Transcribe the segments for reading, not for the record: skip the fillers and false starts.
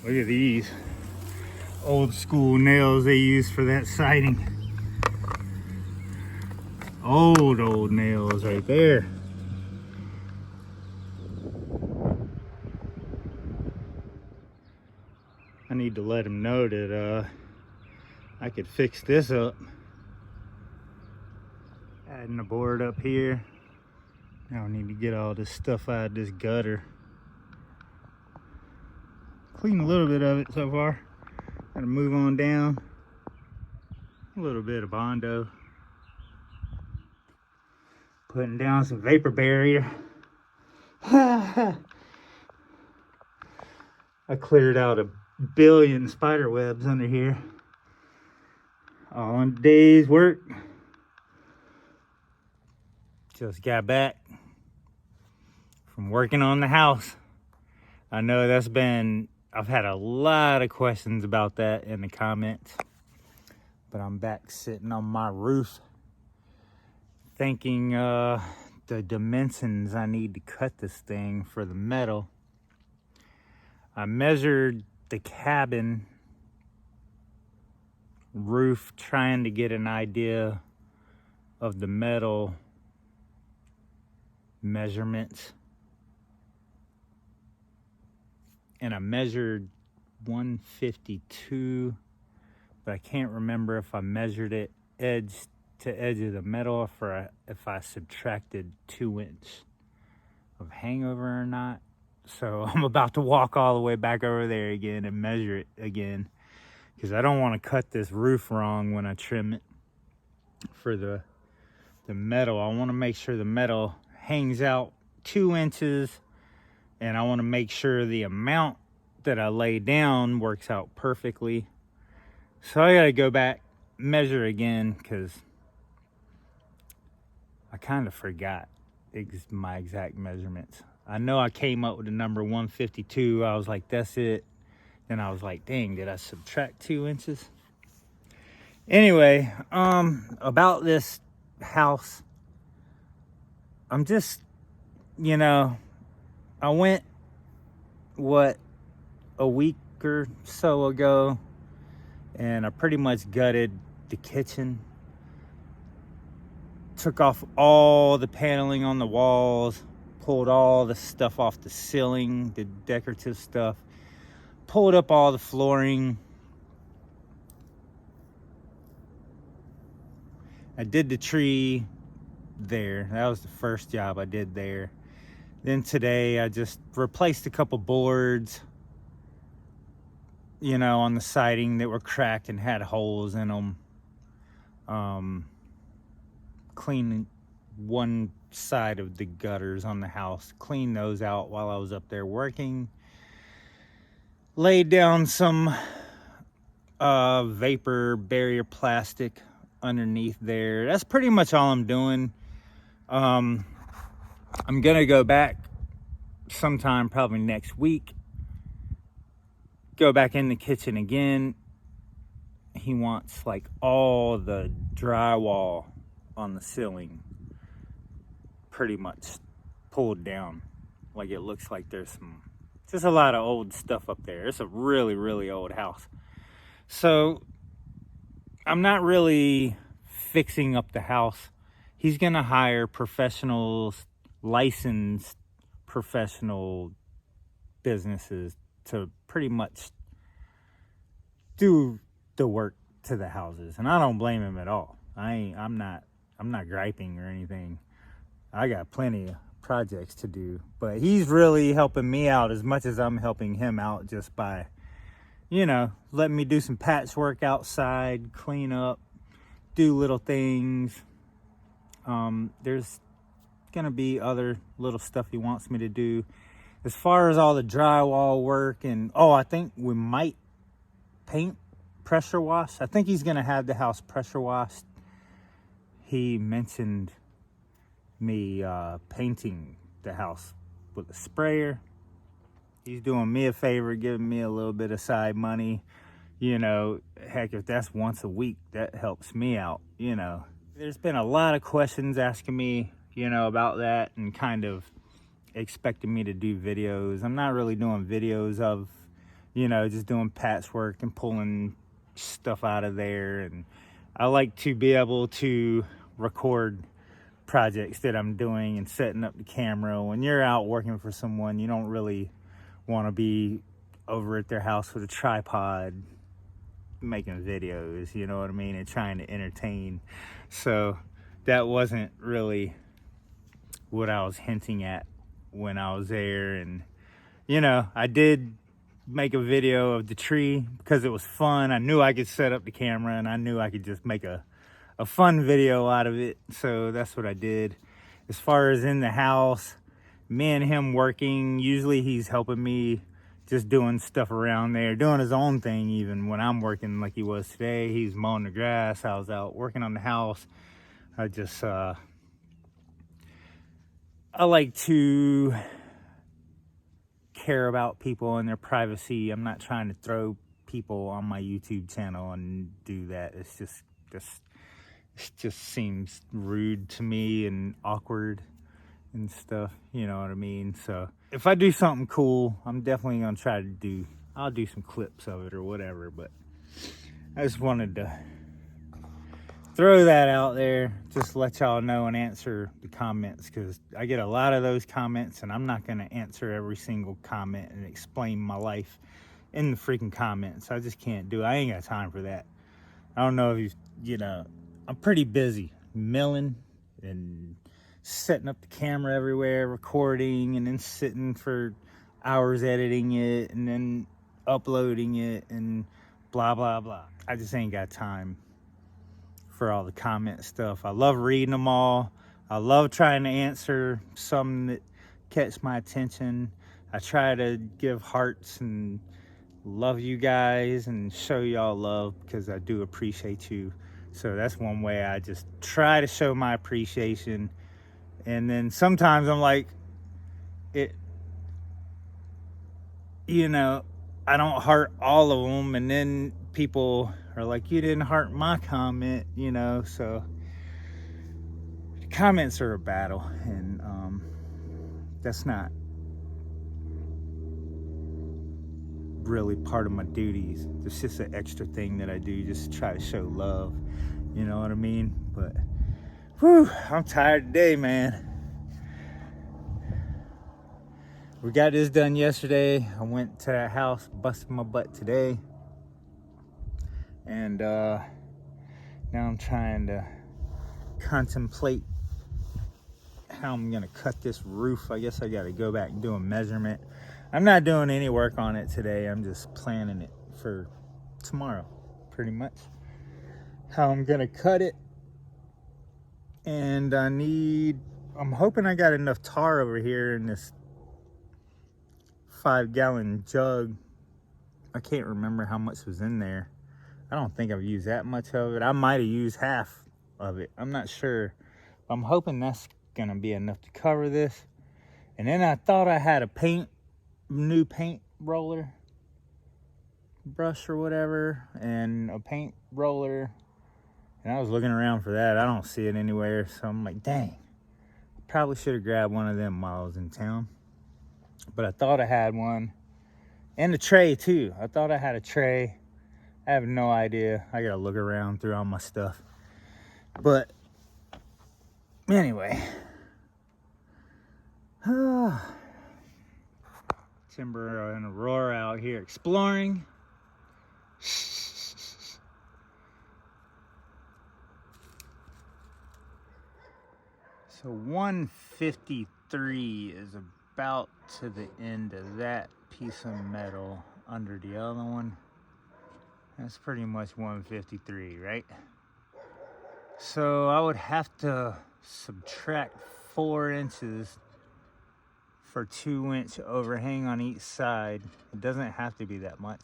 Look at these old school nails they use for that siding. Old nails right there. I need to let them know that I could fix this up. Adding a board up here. Now I need to get all this stuff out of this gutter. Clean a little bit of it so far. Gotta move on down. A little bit of Bondo. Putting down some vapor barrier. I cleared out 1 billion spider webs under here. All in a day's work. Just got back from working on the house. I know I've had a lot of questions about that in the comments. But I'm back sitting on my roof thinking the dimensions I need to cut this thing for the metal. I measured the cabin roof trying to get an idea of the metal measurements, and I measured 152, but I can't remember if I measured it edge to edge of the metal or if I subtracted 2 inches of hangover or not. So I'm about to walk all the way back over there again and measure it again, because I don't want to cut this roof wrong when I trim it for the metal. I want to make sure the metal hangs out 2 inches, and I want to make sure the amount that I lay down works out perfectly. So I got to go back, measure again, because I kind of forgot my exact measurements. I know I came up with the number 152. I was like, that's it. Then I was like, dang, did I subtract 2 inches? Anyway, about this house, I'm just, I went, a week or so ago, and I pretty much gutted the kitchen. Took off all the paneling on the walls, pulled all the stuff off the ceiling, the decorative stuff, pulled up all the flooring. I did the tree there. That was the first job I did there. Then today I just replaced a couple boards, on the siding that were cracked and had holes in them. Cleaned one side of the gutters on the house, cleaned those out while I was up there working. Laid down some vapor barrier plastic underneath there. That's pretty much all I'm doing. I'm gonna go back sometime probably next week, go back in the kitchen again. He wants like all the drywall on the ceiling pretty much pulled down. Like, it looks like there's just a lot of old stuff up there. It's a really, really old house. So I'm not really fixing up the house. He's gonna hire professionals, licensed professional businesses to pretty much do the work to the houses, and I don't blame him at all. I'm not griping or anything. I got plenty of projects to do, but he's really helping me out as much as I'm helping him out, just by, letting me do some patchwork outside, clean up, do little things. There's gonna be other little stuff he wants me to do. As far as all the drywall work, and I think we might paint, pressure wash. I think he's gonna have the house pressure washed. He mentioned me painting the house with a sprayer. He's doing me a favor, giving me a little bit of side money. Heck, if that's once a week, that helps me out. There's been a lot of questions asking me, about that, and kind of expecting me to do videos. I'm not really doing videos of, you know, just doing patchwork and pulling stuff out of there. And I like to be able to record projects that I'm doing and setting up the camera. When you're out working for someone, you don't really want to be over at their house with a tripod making videos, you know what I mean, and trying to entertain. So that wasn't really what I was hinting at when I was there. And you know, I did make a video of the tree because it was fun. I knew I could set up the camera, and I knew I could just make a fun video out of it. So that's what I did. As far as in the house, me and him working, usually he's helping me just doing stuff around there, doing his own thing. Even when I'm working like he was today, he's mowing the grass. I was out working on the house. I just, I like to care about people and their privacy. I'm not trying to throw people on my YouTube channel and do that. It just seems rude to me and awkward and stuff, you know what I mean? So if I do something cool, I'm definitely gonna try to I'll do some clips of it or whatever. But I just wanted to throw that out there, just let y'all know and answer the comments, because I get a lot of those comments, and I'm not gonna answer every single comment and explain my life in the freaking comments. I just can't do it. I ain't got time for that. I don't know if you know, I'm pretty busy milling and setting up the camera everywhere, recording, and then sitting for hours editing it and then uploading it and blah blah blah. I just ain't got time for all the comment stuff. I love reading them all. I love trying to answer some that catch my attention. I try to give hearts and love you guys and show y'all love, because I do appreciate you. So that's one way I just try to show my appreciation. And then sometimes I'm like, you know, I don't heart all of them, and then people are like, you didn't heart my comment, you know. So comments are a battle, and that's not really part of my duties. It's just an extra thing that I do just to try to show love, you know what I mean? But whew, I'm tired today, man. We got this done yesterday. I went to that house, busted my butt today. And now I'm trying to contemplate how I'm gonna cut this roof. I guess I gotta go back and do a measurement. I'm not doing any work on it today. I'm just planning it for tomorrow, pretty much. How I'm gonna cut it. And I'm hoping I got enough tar over here in this 5-gallon jug. I can't remember how much was in there. I don't think I've used that much of it. I might have used half of it. I'm not sure. I'm hoping that's gonna be enough to cover this. And then I thought I had a new paint roller brush or whatever, and a paint roller. And I was looking around for that. I don't see it anywhere. So I'm like, dang, probably should have grabbed one of them while I was in town. But I thought I had one. And a tray too. I thought I had a tray. I have no idea. I gotta look around through all my stuff. But anyway. Timber and Aurora out here exploring. So 153 is about to the end of that piece of metal under the other one. That's pretty much 153, right? So I would have to subtract 4 inches for 2-inch overhang on each side. It doesn't have to be that much.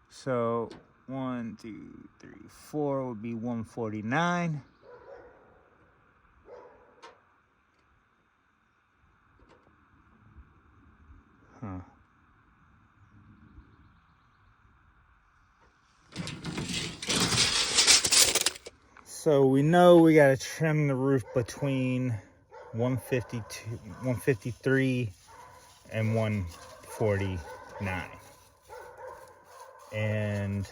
So 1, 2, 3, 4 would be 149. Huh. So we know we gotta trim the roof between 153 and 149. And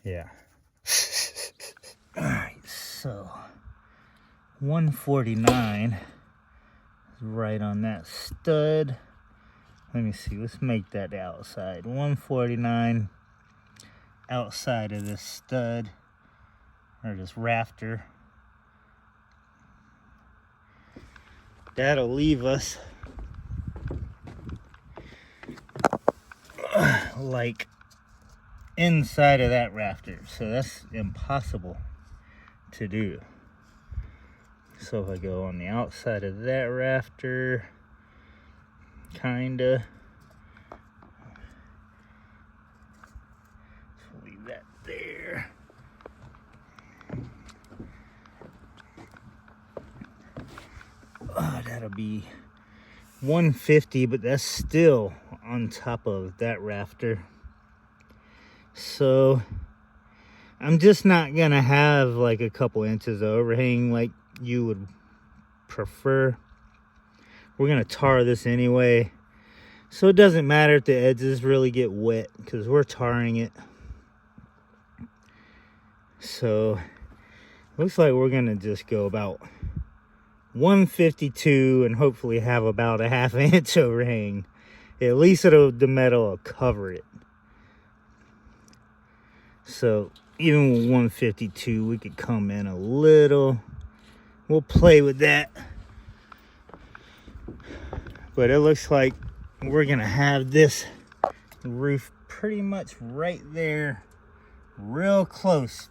yeah. All right, so 149 is right on that stud. Let me see, let's make that the outside. 149 outside of this stud, or this rafter. That'll leave us like inside of that rafter. So that's impossible to do. So if I go on the outside of that rafter, kinda. So leave that there. That'll be 150, but that's still on top of that rafter. So I'm just not gonna have like a couple inches of overhang like you would prefer. We're gonna tar this anyway, so it doesn't matter if the edges really get wet because we're tarring it. So looks like we're gonna just go about 152 and hopefully have about a ½ inch overhang. At least the metal will cover it. So even with 152, we could come in a little. We'll play with that. But it looks like we're gonna have this roof pretty much right there, real close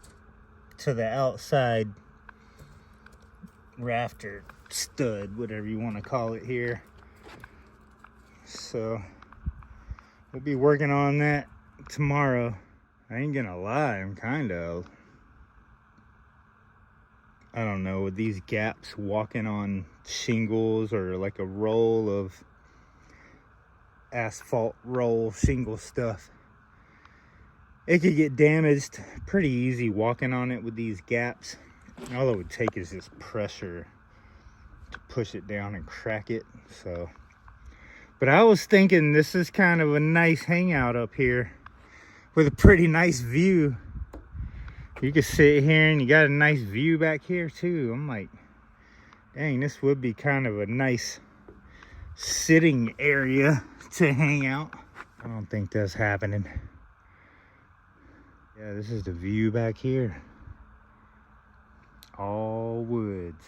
to the outside rafter stud, whatever you want to call it here. So we'll be working on that tomorrow. I ain't gonna lie, I'm I don't know, with these gaps, walking on shingles or like a roll of asphalt roll shingle stuff, it could get damaged pretty easy walking on it with these gaps. All it would take is just pressure to push it down and crack it. So, but I was thinking this is kind of a nice hangout up here with a pretty nice view. You can sit here and you got a nice view back here too. I'm like, dang, this would be kind of a nice sitting area to hang out. I don't think that's happening. Yeah, this is the view back here. All woods.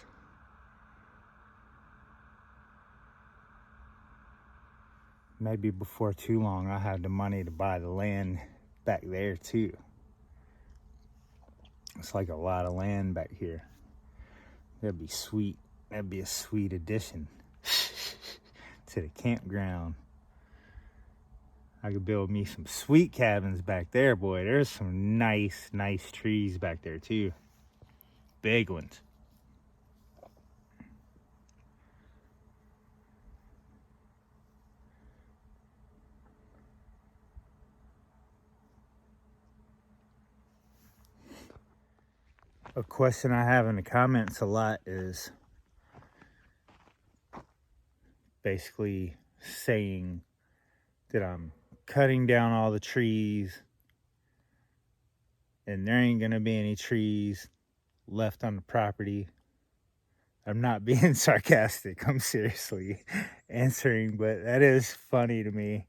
Maybe before too long, I'll have the money to buy the land back there too. It's like a lot of land back here. That'd be sweet. That'd be a sweet addition to the campground. I could build me some sweet cabins back there, boy. There's some nice trees back there too. Big ones. A question I have in the comments a lot is basically saying that I'm cutting down all the trees and there ain't gonna be any trees left on the property. I'm not being sarcastic, I'm seriously answering, but that is funny to me.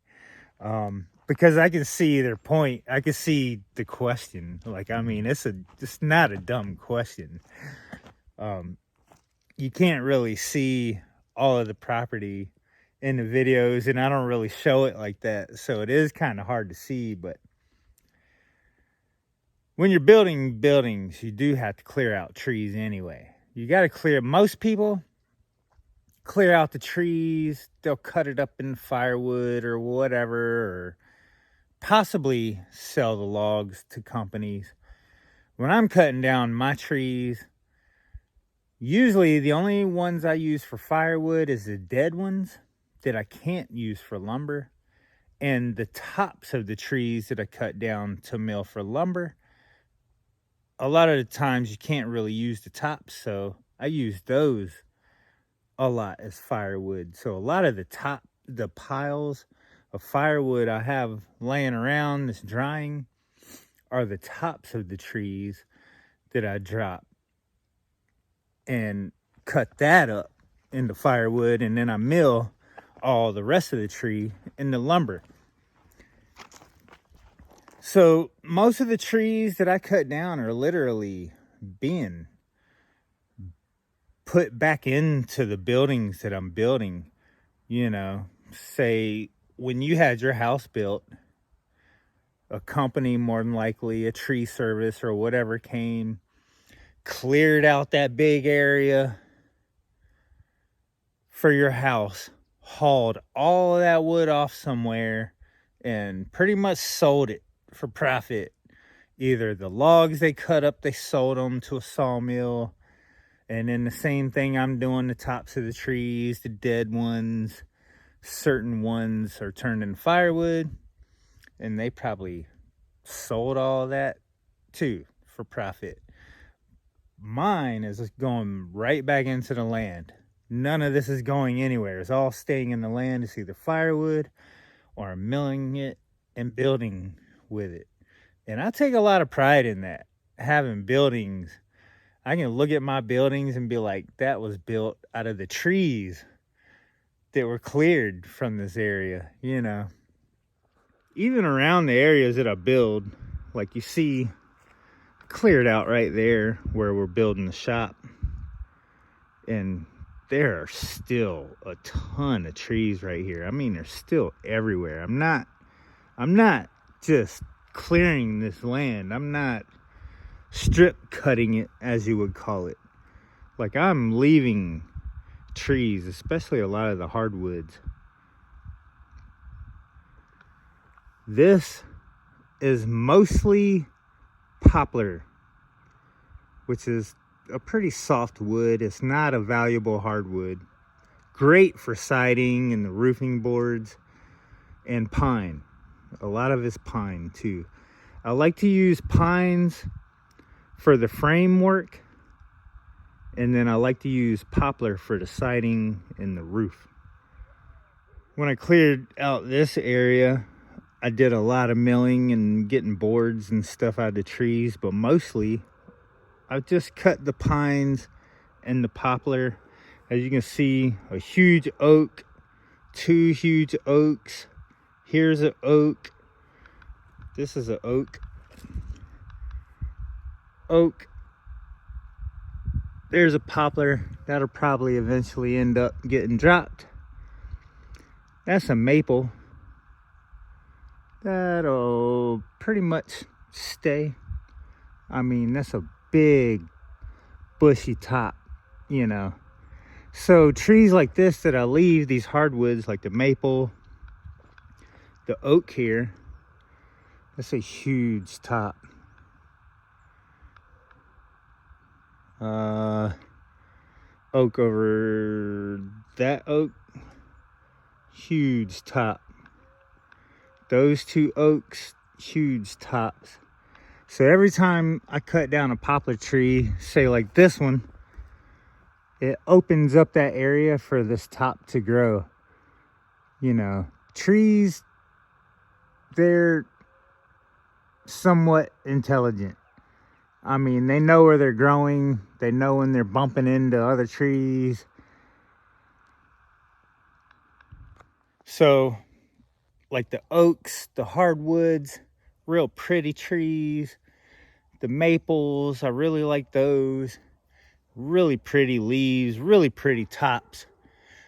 Because I can see their point. I can see the question. Like, I mean, it's not a dumb question. You can't really see all of the property in the videos, and I don't really show it like that, so it is kind of hard to see. But when you're building buildings, you do have to clear out trees anyway. You got to clear. Most people clear out the trees. They'll cut it up in firewood or whatever, or possibly sell the logs to companies. When I'm cutting down my trees, usually the only ones I use for firewood is the dead ones that I can't use for lumber, and the tops of the trees that I cut down to mill for lumber. A lot of the times you can't really use the tops, so I use those a lot as firewood. So a lot of the piles of firewood I have laying around that's drying are the tops of the trees that I drop and cut that up into firewood, and then I mill all the rest of the tree into lumber. So most of the trees that I cut down are literally being put back into the buildings that I'm building. You know, say when you had your house built, a company, more than likely a tree service or whatever, came, cleared out that big area for your house, hauled all of that wood off somewhere, and pretty much sold it for profit. Either the logs they cut up, they sold them to a sawmill, and then the same thing I'm doing, the tops of the trees, the dead ones, certain ones are turned into firewood, and they probably sold all of that too for profit. Mine is just going right back into the land. None of this is going anywhere. It's all staying in the land. It's either firewood or I'm milling it and building with it. And I take a lot of pride in that. Having buildings, I can look at my buildings and be like, that was built out of the trees that were cleared from this area, you know. Even around the areas that I build, like you see cleared out right there where we're building the shop. And there are still a ton of trees right here. I mean, they're still everywhere. I'm not just clearing this land. I'm not strip cutting it, as you would call it. Like, I'm leaving trees, especially a lot of the hardwoods. This is mostly poplar, which is a pretty soft wood. It's not a valuable hardwood. Great for siding and the roofing boards. And pine. A lot of it's pine too. I like to use pines for the framework, and then I like to use poplar for the siding and the roof. When I cleared out this area, I did a lot of milling and getting boards and stuff out of the trees, but mostly I've just cut the pines and the poplar. As you can see, a huge oak, 2 huge oaks. Here's an oak. This is an oak. Oak. There's a poplar. That'll probably eventually end up getting dropped. That's a maple. That'll pretty much stay. I mean, that's a big bushy top, you know. So trees like this that I leave, these hardwoods like the maple, the oak here, that's a huge top. Oak over that oak, huge top. Those 2 oaks, huge tops. So every time I cut down a poplar tree, say like this one, it opens up that area for this top to grow. You know, trees, they're somewhat intelligent. I mean, they know where they're growing. They know when they're bumping into other trees. So, like the oaks, the hardwoods, real pretty trees. The maples, I really like those. Really pretty leaves, really pretty tops.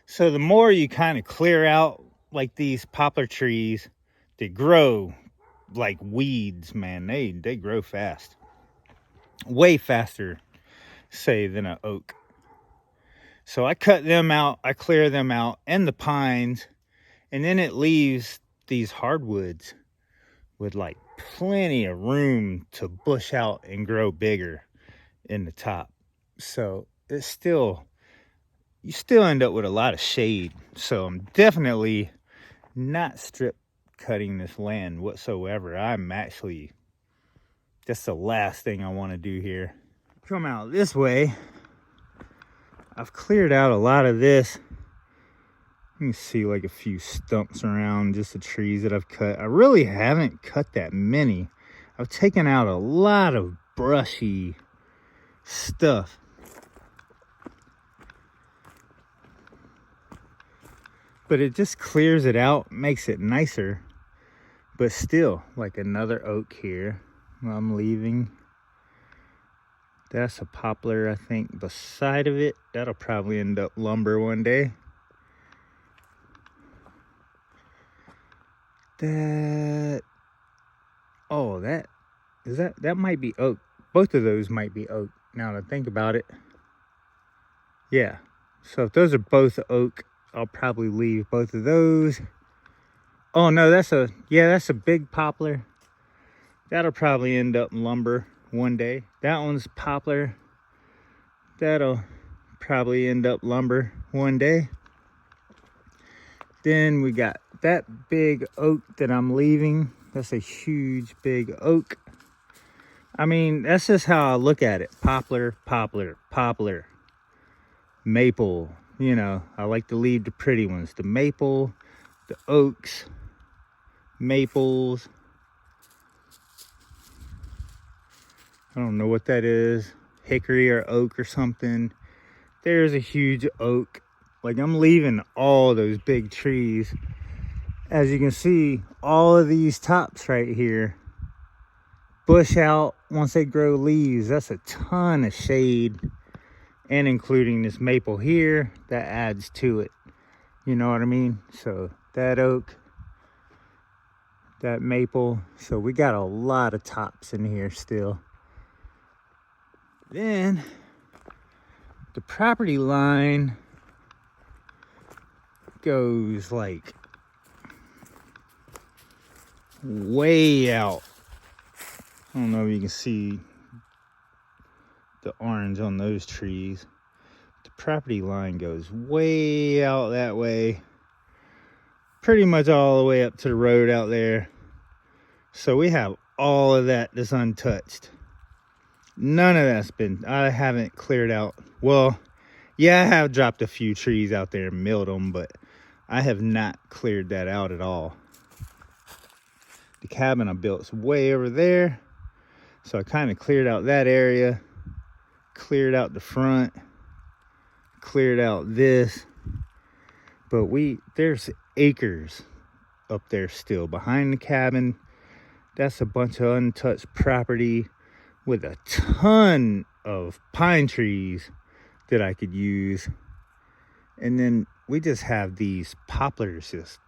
So the more you kind of clear out like these poplar trees, they grow like weeds, man. They grow fast. Way faster, say, than an oak. So I cut them out, I clear them out, and the pines, and then it leaves these hardwoods with like plenty of room to bush out and grow bigger in the top. So it's still, you still end up with a lot of shade. So I'm definitely not strip cutting this land whatsoever. I'm actually, that's the last thing I want to do here. Come out this way. I've cleared out a lot of this You can see like a few stumps around, just the trees that I've cut. I really haven't cut that many. I've taken out a lot of brushy stuff. But it just clears it out, makes it nicer. But still, like another oak here I'm leaving. That's a poplar, I think, beside of it. That'll probably end up lumber one day. That might be oak. Both of those might be oak, now that I think about it. Yeah, so if those are both oak, I'll probably leave both of those. Oh no, that's a big poplar. That'll probably end up lumber one day. That one's poplar. That'll probably end up lumber one day. Then we got that big oak that I'm leaving. That's a huge big oak. I mean, that's just how I look at it. Poplar, poplar, poplar. Maple, you know, I like to leave the pretty ones. The maple, the oaks, maples. I don't know what that is. Hickory or oak or something. There's a huge oak. Like, I'm leaving all those big trees. As you can see, all of these tops right here bush out once they grow leaves. That's a ton of shade. And including this maple here, that adds to it. You know what I mean? So that oak, that maple. So we got a lot of tops in here still. Then the property line goes like way out. I don't know if you can see the orange on those trees. The property line goes way out that way, pretty much all the way up to the road out there. So we have all of that that's untouched. None of that's I haven't cleared out. Well, yeah, I have dropped a few trees out there and milled them, but I have not cleared that out at all. The cabin I built is way over there, so I kind of cleared out that area, cleared out the front, cleared out this, but there's acres up there still behind the cabin. That's a bunch of untouched property with a ton of pine trees that I could use. And then we just have these poplars just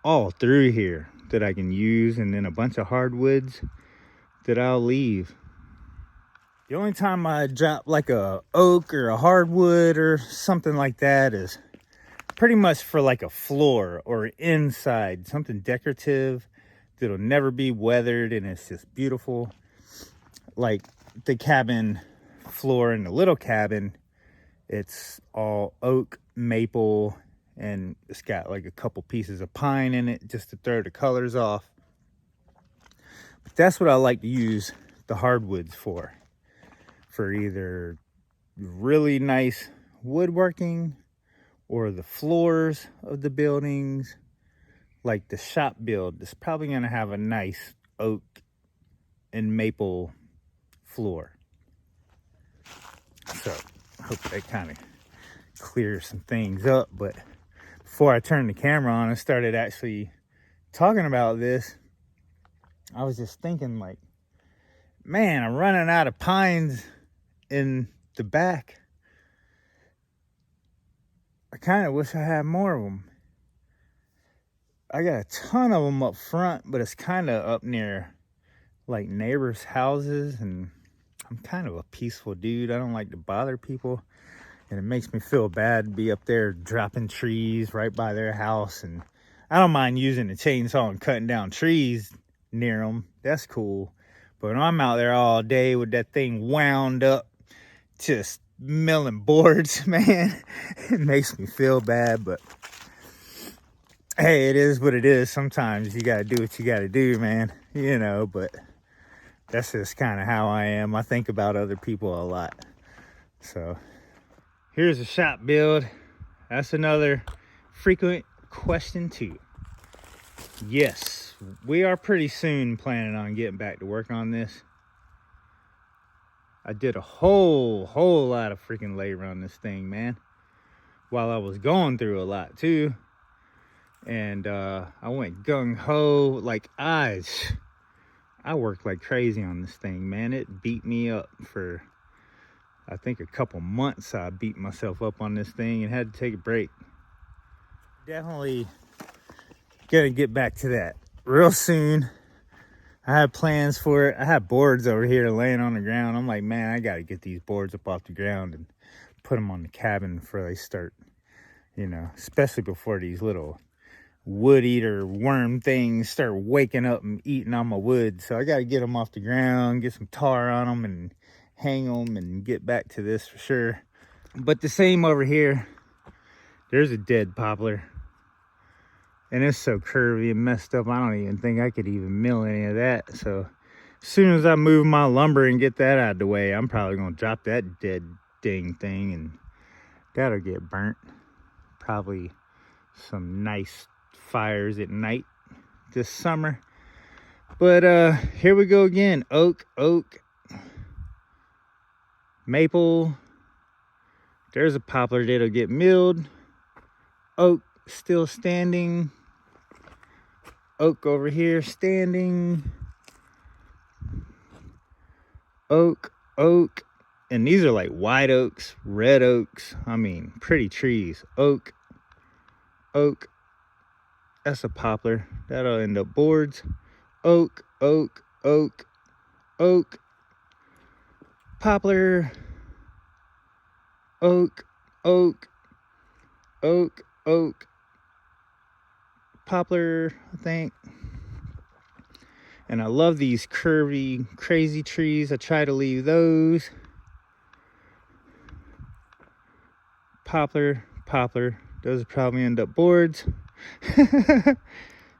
all through here that I can use, and then a bunch of hardwoods that I'll leave. The only time I drop like a oak or a hardwood or something like that is pretty much for like a floor or inside, something decorative that'll never be weathered and it's just beautiful. Like the cabin floor in the little cabin, it's all oak, maple, and it's got like a couple pieces of pine in it just to throw the colors off. But that's what I like to use the hardwoods for either really nice woodworking or the floors of the buildings. Like the shop build, it's probably gonna have a nice oak and maple floor. So I hope that kind of clears some things up. But before I turned the camera on and started actually talking about this, I was just thinking like, man, I'm running out of pines in the back. I kind of wish I had more of them. I got a ton of them up front, but it's kind of up near like neighbors' houses, and I'm kind of a peaceful dude. I don't like to bother people, and it makes me feel bad to be up there dropping trees right by their house. And I don't mind using a chainsaw and cutting down trees near them. That's cool. But when I'm out there all day with that thing wound up, just milling boards, man, it makes me feel bad. But hey, it is what it is. Sometimes you gotta do what you gotta do, man, you know. But that's just kind of how I am. I think about other people a lot. So here's a shop build. That's another frequent question 2. Yes, we are pretty soon planning on getting back to work on this. I did a whole lot of freaking labor on this thing, man, while I was going through a lot too. And I went gung-ho. Like, I worked like crazy on this thing, man. It beat me up for, I think, a couple months. I beat myself up on this thing and had to take a break. Definitely gonna get back to that real soon. I have plans for it. I have boards over here laying on the ground. I'm like, man, I gotta get these boards up off the ground and put them on the cabin before they start, you know, especially before these little wood eater worm things start waking up and eating on my wood. So I got to get them off the ground, get some tar on them and hang them and get back to this for sure. But the same over here, there's a dead poplar and it's so curvy and messed up. I don't even think I could even mill any of that. So as soon as I move my lumber and get that out of the way, I'm probably going to drop that dead dang thing and that'll get burnt. Probably some nice fires at night this summer. But here we go again. Oak, maple. There's a poplar that'll get milled. Oak still standing. Oak over here standing. Oak. And these are like white oaks, red oaks. I mean, pretty trees. Oak. That's a poplar. That'll end up boards. Oak. Poplar. Oak. Poplar, I think. And I love these curvy, crazy trees. I try to leave those. Poplar. Those probably end up boards.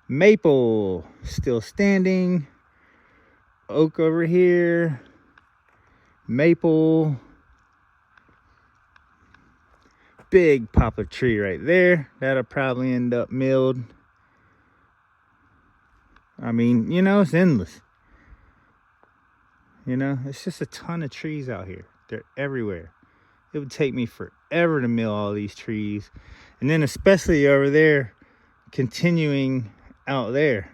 Maple still standing. Oak over here. Maple. Big poplar tree right there. That'll probably end up milled. I mean, you know, it's endless. You know, it's just a ton of trees out here. They're everywhere. It would take me forever to mill all these trees. And then especially over there, continuing out there.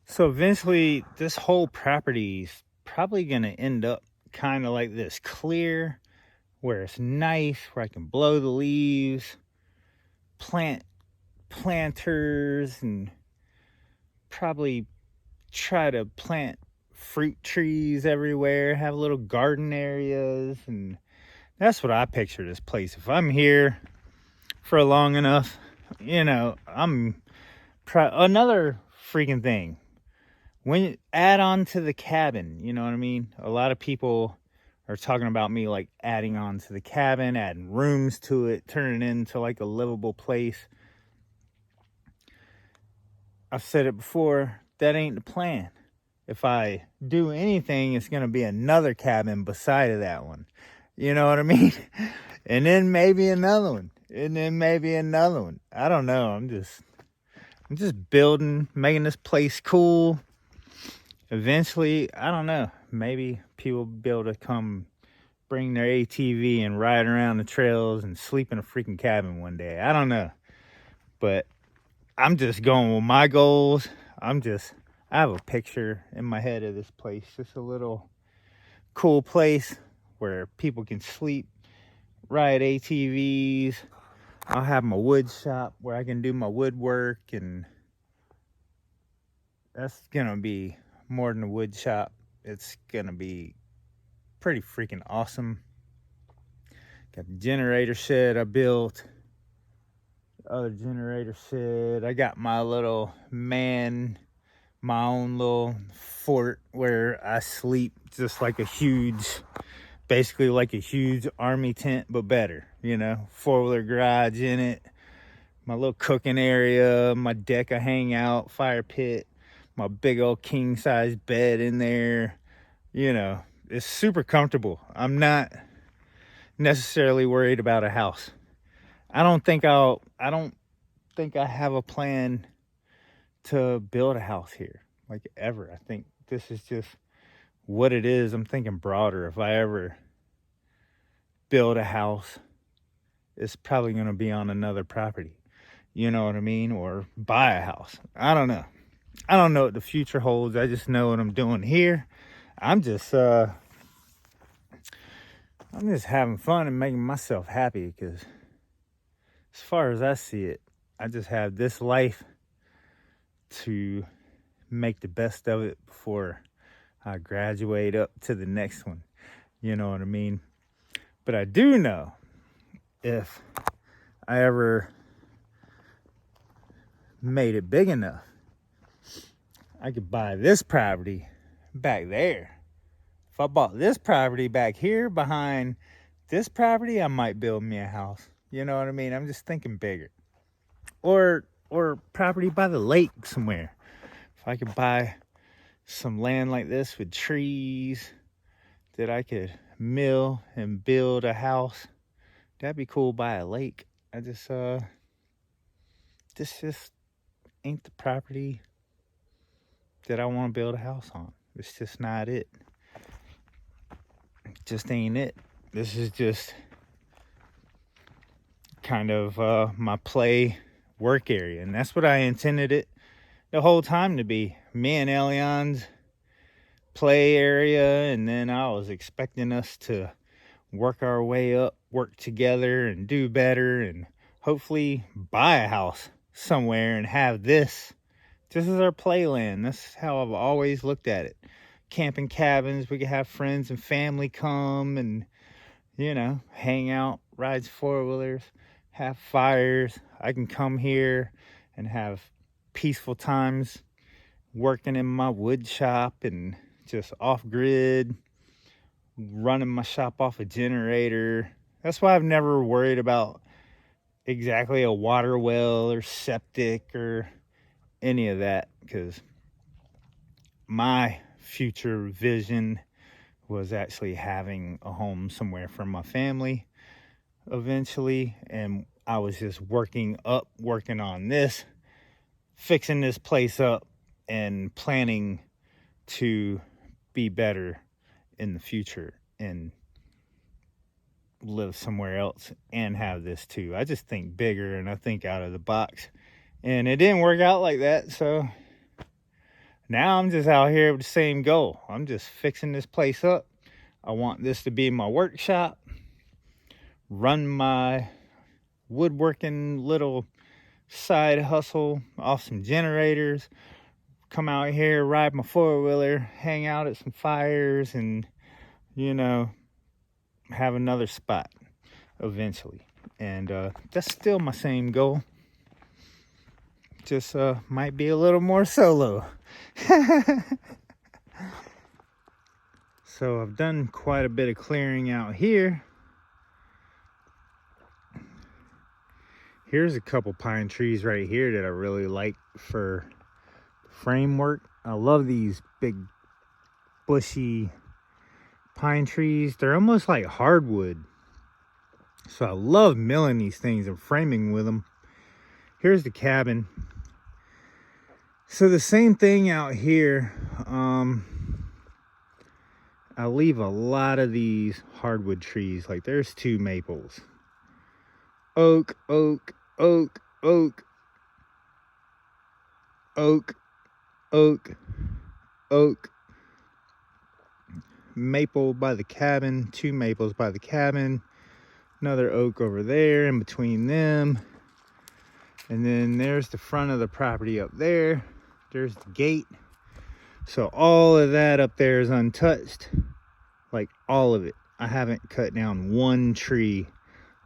So eventually this whole property's probably gonna end up kind of like this, clear, where it's nice, where I can blow the leaves, plant planters, and probably try to plant fruit trees everywhere, have little garden areas. And that's what I picture this place. If I'm here for long enough, you know, another freaking thing, when you add on to the cabin, you know what I mean? A lot of people are talking about me like adding on to the cabin, adding rooms to it, turning it into like a livable place. I've said it before, that ain't the plan. If I do anything, it's going to be another cabin beside of that one. You know what I mean? And then maybe another one. And then maybe another one. I don't know. I'm just building, making this place cool. Eventually, I don't know. Maybe people will be able to come bring their ATV and ride around the trails and sleep in a freaking cabin one day. I don't know. But I'm just going with my goals. I have a picture in my head of this place. Just a little cool place where people can sleep, ride ATVs. I'll have my wood shop where I can do my woodwork, and that's gonna be more than a wood shop. It's gonna be pretty freaking awesome. Got the generator shed I built. Other generator shed. I got my little my own little fort where I sleep, just like basically like a huge army tent, but better, you know, 4-wheeler garage in it, my little cooking area, my deck I hang out, fire pit, my big old king size bed in there, you know, it's super comfortable. I'm not necessarily worried about a house. I don't think I have a plan to build a house here, like, ever. I think this is just what it is. I'm thinking broader. If I ever build a house, it's probably going to be on another property. You know what I mean? Or buy a house. I don't know. I don't know what the future holds. I just know what I'm doing here. I'm just having fun and making myself happy, because as far as I see it, I just have this life to make the best of it before I graduate up to the next one. You know what I mean? But I do know, if I ever made it big enough, I could buy this property back there. If I bought this property back here behind this property, I might build me a house. You know what I mean? I'm just thinking bigger. Or property by the lake somewhere. If I could buy some land like this with trees that I could mill and build a house, that'd be cool by a lake. I just this just ain't the property that I want to build a house on. It's just not it. It just ain't it. This is just kind of my play work area, and that's what I intended it the whole time to be. Me and Elion's play area, and then I was expecting us to work our way up, work together, and do better, and hopefully buy a house somewhere and have this. This is our playland. That's how I've always looked at it. Camping cabins, we could have friends and family come and, you know, hang out, ride 4-wheelers, have fires. I can come here and have peaceful times working in my wood shop and just off-grid, running my shop off a generator. That's why I've never worried about exactly a water well or septic or any of that, because my future vision was actually having a home somewhere for my family eventually, and I was just working on this, fixing this place up, and planning to be better in the future and live somewhere else and have this too. I just think bigger and I think out of the box, and it didn't work out like that. So now I'm just out here with the same goal. I'm just fixing this place up. I want this to be my workshop, run my woodworking little side hustle off some generators, come out here, ride my 4-wheeler, hang out at some fires, and, you know, have another spot eventually. And that's still my same goal. Just might be a little more solo. So I've done quite a bit of clearing out here. Here's a couple pine trees right here that I really like for framework. I love these big bushy pine trees. They're almost like hardwood. So I love milling these things and framing with them. Here's the cabin. So the same thing out here. I leave a lot of these hardwood trees. Like, there's 2 maples. Oak, oak, oak, oak, oak, oak, oak. Maple by the cabin, 2 maples by the cabin, another oak over there in between them, and then there's the front of the property up there. There's the gate. So all of that up there is untouched, like all of it. I haven't cut down 1 tree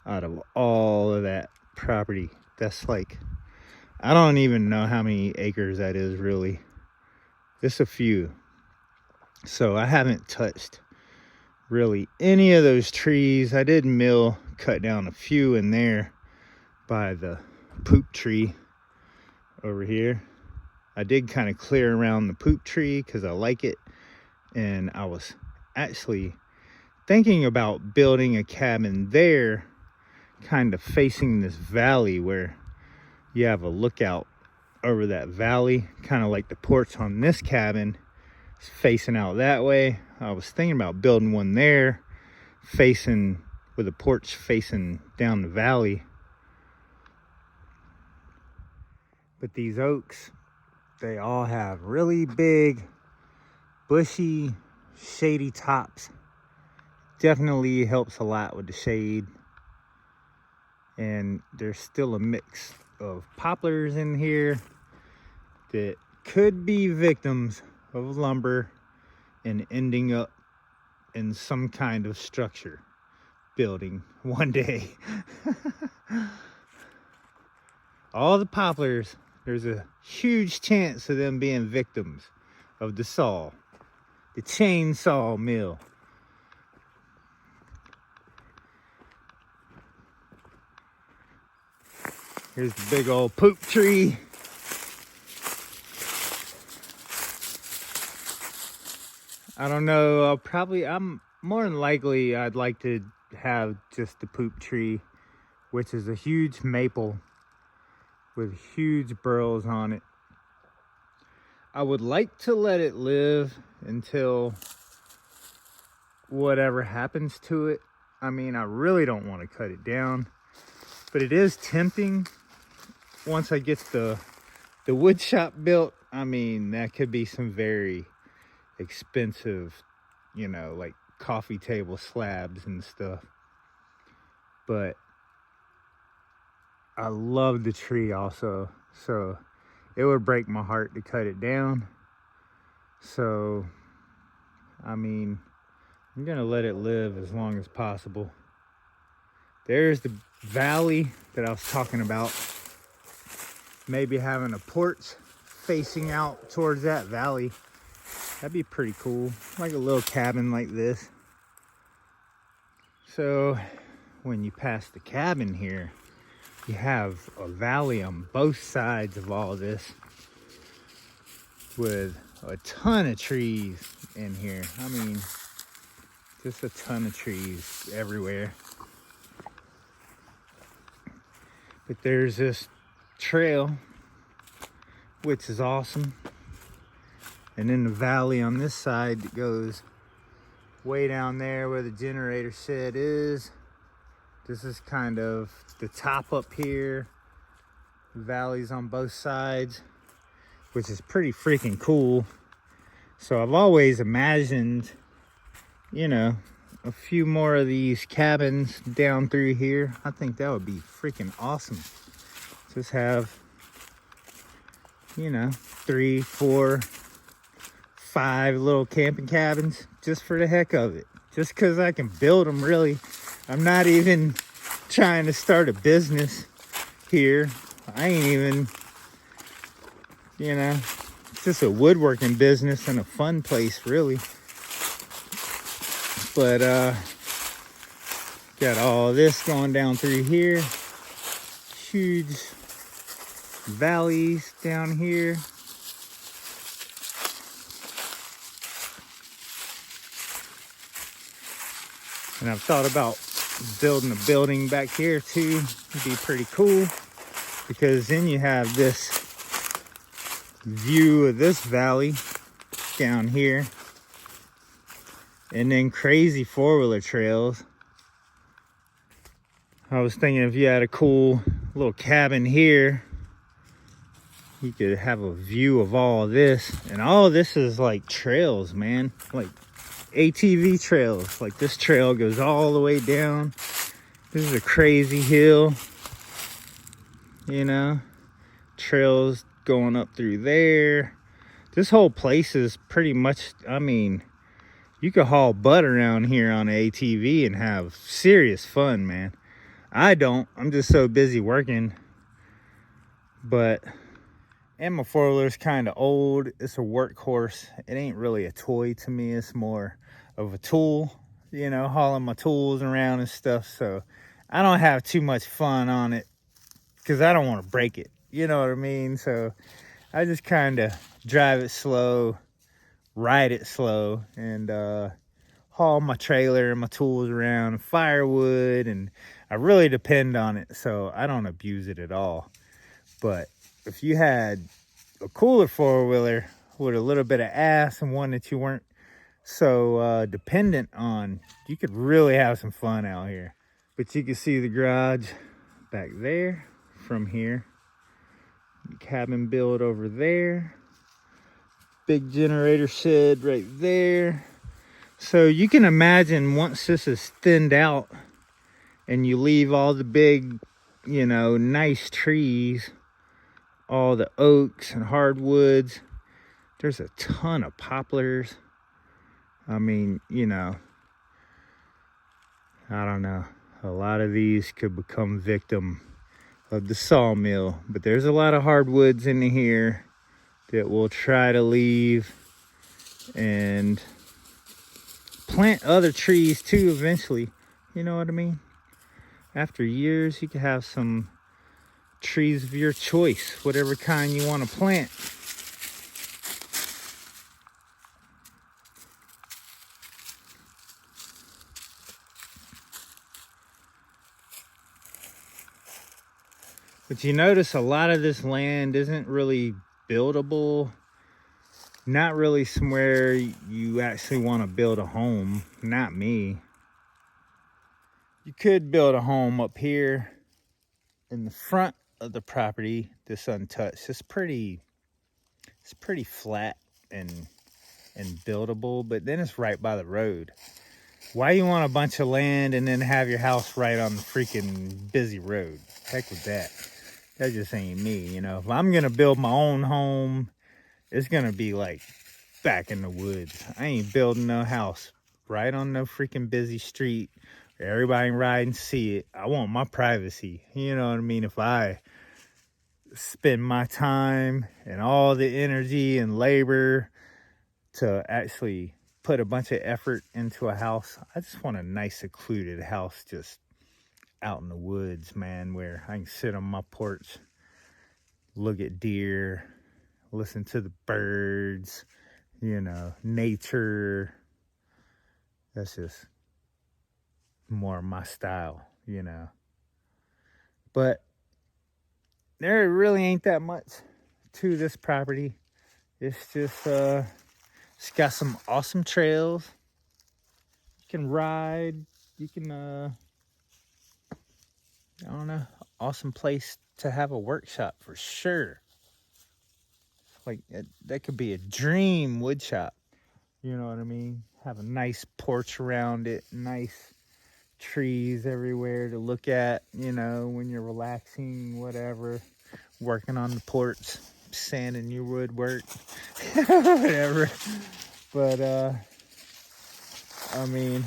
out of all of that property. That's like, I don't even know how many acres that is really. Just a few. So I haven't touched really any of those trees. I did cut down a few in there by the poop tree over here. I did kind of clear around the poop tree because I like it, and I was actually thinking about building a cabin there, kind of facing this valley where you have a lookout over that valley, kind of like the porch on this cabin is facing out that way. I was thinking about building one there, facing with a porch facing down the valley. But these oaks, they all have really big, bushy, shady tops. Definitely helps a lot with the shade. And there's still a mix of poplars in here that could be victims of lumber and ending up in some kind of structure building one day. All the poplars, there's a huge chance of them being victims of the saw, the chainsaw mill. Here's the big old poop tree. I don't know, I'm more than likely, I'd like to have just the poop tree, which is a huge maple with huge burls on it. I would like to let it live until whatever happens to it. I mean, I really don't want to cut it down, but it is tempting. Once I get the wood shop built, I mean, that could be some very expensive, you know, like coffee table slabs and stuff. But I love the tree also, so it would break my heart to cut it down. So, I mean, I'm gonna let it live as long as possible. There's the valley that I was talking about. Maybe having a porch facing out towards that valley. That'd be pretty cool. Like a little cabin like this. So when you pass the cabin here, you have a valley on both sides of all this with a ton of trees in here. I mean, just a ton of trees everywhere. But there's this trail, which is awesome. And then the valley on this side that goes way down there where the generator shed is. This is kind of the top up here. Valleys on both sides, which is pretty freaking cool. So I've always imagined, you know, a few more of these cabins down through here. I think that would be freaking awesome. Just have, you know, 3, 4, 5 little camping cabins just for the heck of it. Just because I can build them, really. I'm not even trying to start a business here. I ain't even, you know, it's just a woodworking business and a fun place, really. But got all this going down through here. Huge valleys down here. And I've thought about building a building back here too. It'd be pretty cool because then you have this view of this valley down here, and then crazy four-wheeler trails. I was thinking if you had a cool little cabin here, you could have a view of all of this. And all of this is like trails, man. Like ATV trails. Like this trail goes all the way down. This is a crazy hill. You know, trails going up through there. This whole place is pretty much, I mean, you could haul butt around here on an ATV and have serious fun, man. I don't. I'm just so busy working. But, and my four-wheeler's kind of old. It's a workhorse. It ain't really a toy to me. It's more of a tool, you know, hauling my tools around and stuff. So I don't have too much fun on it because I don't want to break it. You know what I mean? So I just kind of drive it slow, ride it slow, and haul my trailer and my tools around, and firewood, and I really depend on it, so I don't abuse it at all. But if you had a cooler four-wheeler with a little bit of ass and one that you weren't so dependent on, you could really have some fun out here. But you can see the garage back there from here. Cabin build over there. Big generator shed right there. So you can imagine once this is thinned out and you leave all the big, you know, nice trees, all the oaks and hardwoods. There's a ton of poplars. I mean, you know, I don't know. A lot of these could become victim of the sawmill, but there's a lot of hardwoods in here that we'll try to leave and plant other trees too eventually. You know what I mean? After years, you can have some trees of your choice, whatever kind you want to plant. But you notice a lot of this land isn't really buildable. Not really somewhere you actually want to build a home. Not me. You could build a home up here in the front of the property, this untouched. It's pretty flat and buildable, but then it's right by the road. Why you want a bunch of land and then have your house right on the freaking busy road? Heck with that. That just ain't me, you know. If I'm gonna build my own home, it's gonna be like back in the woods. I ain't building no house right on no freaking busy street where everybody can ride and see it. I want my privacy. You know what I mean? If I spend my time and all the energy and labor to actually put a bunch of effort into a house, I just want a nice secluded house just out in the woods, man, where I can sit on my porch, look at deer, listen to the birds, you know, nature. That's just more my style, you know. But there really ain't that much to this property. It's just it's got some awesome trails. You can ride, you can I don't know, awesome place to have a workshop for sure. Like that could be a dream wood shop. You know what I mean? Have a nice porch around it, nice trees everywhere to look at, you know, when you're relaxing, whatever, working on the porch, sanding your woodwork, whatever. But I mean,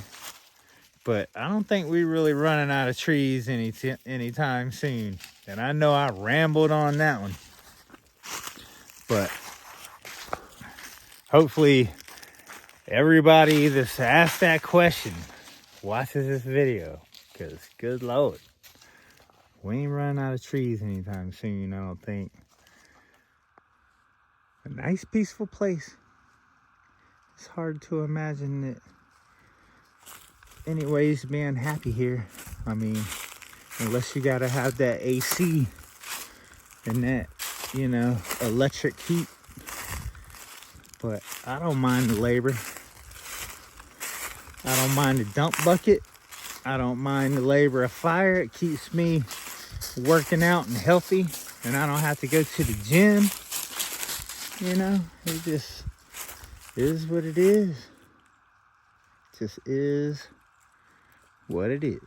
but I don't think we're really running out of trees anytime soon. And I know I rambled on that one. But hopefully everybody that's asked that question watches this video. Because good Lord, we ain't running out of trees anytime soon, I don't think. A nice peaceful place. It's hard to imagine that anyways being happy here. I mean, unless you gotta have that AC and that, you know, electric heat. But I don't mind the labor. I don't mind the dump bucket. I don't mind the labor of fire. It keeps me working out and healthy, and I don't have to go to the gym. You know, it just is what it is. It just is what it is.